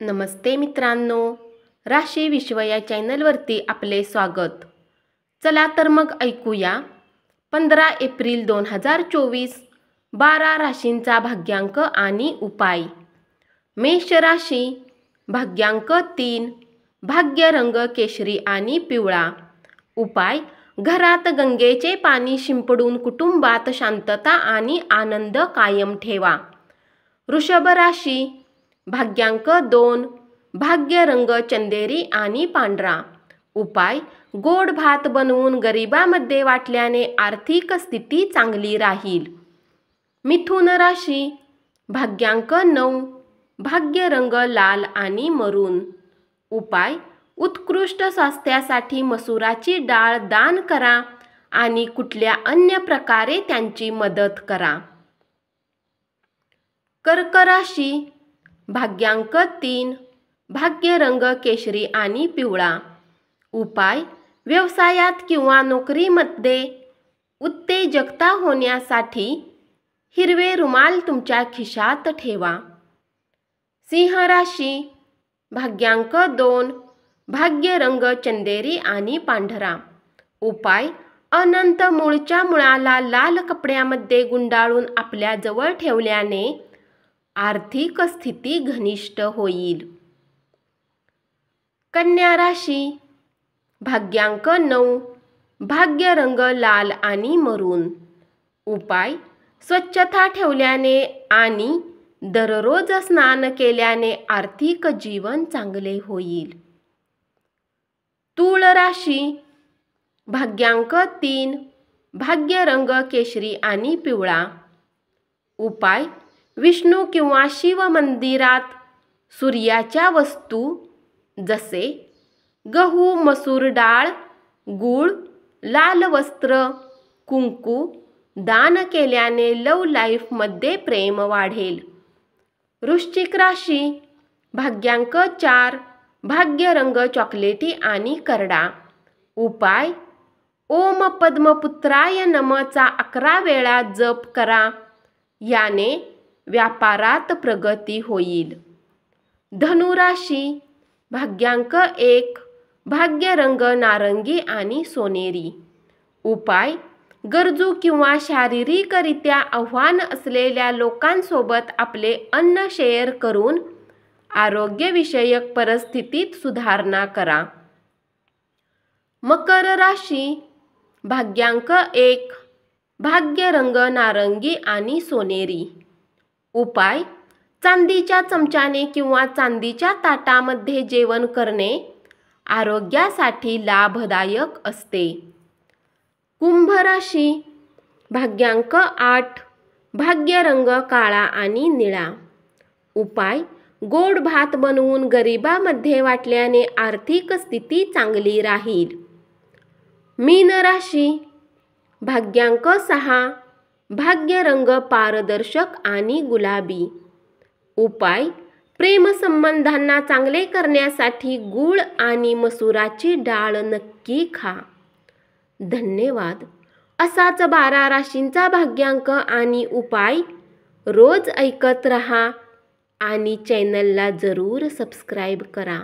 नमस्ते मित्रांनो, राशी विश्व या चॅनलवरती आपले स्वागत। चला तर मग ऐकूया 15 एप्रिल 2024 12 राशींचा भाग्यांक आणि उपाय। मेष राशी, भाग्यांक 3, भाग्य रंग केशरी आणि पिवळा। उपाय, घरात गंगेचे पाणी शिंपडून कुटुंबात शांतता आणि आनंद कायम ठेवा। वृषभ राशी, भाग्यांक 2, भाग्य रंग चंदेरी आणि पांढरा। उपाय, गोड भात बनवून गरिबांमध्ये वाटल्याने आर्थिक स्थिती चांगली राहील। मिथुन राशी, भाग्यांक 9, भाग्य रंग लाल आणि मरून। उपाय, उत्कृष्ट स्वास्थ्यासाठी मसुराची डाळ दान करा आणि कुठल्या अन्य प्रकारे त्यांची मदत करा। कर्क राशी, भाग्यांक 3, भाग्य रंग केशरी आणि पिवळा। उपाय, व्यवसायात किंवा नोकरीमध्ये उत्तेजकता होण्यासाठी हिरवे रुमाल तुमच्या खिशात ठेवा। सिंह राशी, भाग्यांक 2, भाग्य रंग चंदेरी आणि पांढरा। उपाय, अनंत मूळच्या मुळाला लाल कपड्यामध्ये गुंडाळून आपल्या जवळ ठेवल्याने आर्थिक स्थिती घनिष्ठ होईल। कन्या राशी, भाग्यांक 9, भाग्य रंग लाल आणि मरून। उपाय, स्वच्छता ठेवल्याने आणि दररोज स्नान केल्याने आर्थिक जीवन चांगले होईल। तूळ राशी, भाग्यांक 3, भाग्य रंग केशरी आणि पिवळा। उपाय, विष्णू किंवा शिव मंदिरात सूर्याच्या वस्तू जसे गहू, मसूर डाळ, गूळ, लाल वस्त्र, कुंकू दान केल्याने लव्ह लाईफमध्ये प्रेम वाढेल। वृश्चिक राशी, भाग्यांक 4, भाग्य रंग चॉकलेटी आणि करडा। उपाय, ओम पद्मपुत्राय नमःचा 11 वेळा जप करा, याने व्यापारात प्रगती होईल। धनु राशी, भाग्यांक 1, भाग्य रंग नारंगी आणि सोनेरी। उपाय, गरजू किंवा शारीरिकरित्या आव्हान असलेल्या लोकांसोबत आपले अन्न शेअर करून आरोग्यविषयक परिस्थितीत सुधारणा करा। मकर राशी, भाग्यांक 1, भाग्य रंग नारंगी आणि सोनेरी। उपाय, चांदीच्या चमच्याने किंवा चांदीच्या ताटामध्ये जेवण करणे आरोग्यासाठी लाभदायक असते। कुंभ राशी, भाग्यांक 8, भाग्य रंग काळा आणि निळा। उपाय, गोड भात बनवून गरिबांमध्ये वाटल्याने आर्थिक स्थिती चांगली राहील। मीन राशी, भाग्यांक 6, भाग्य रंग पारदर्शक आणि गुलाबी। उपाय, प्रेमसंबंधांना चांगले करण्यासाठी गूळ आणि मसुराची डाळ नक्की खा। धन्यवाद। असाच 12 राशींचा भाग्यांक आणि उपाय रोज ऐकत रहा आणि चॅनलला जरूर सबस्क्राईब करा।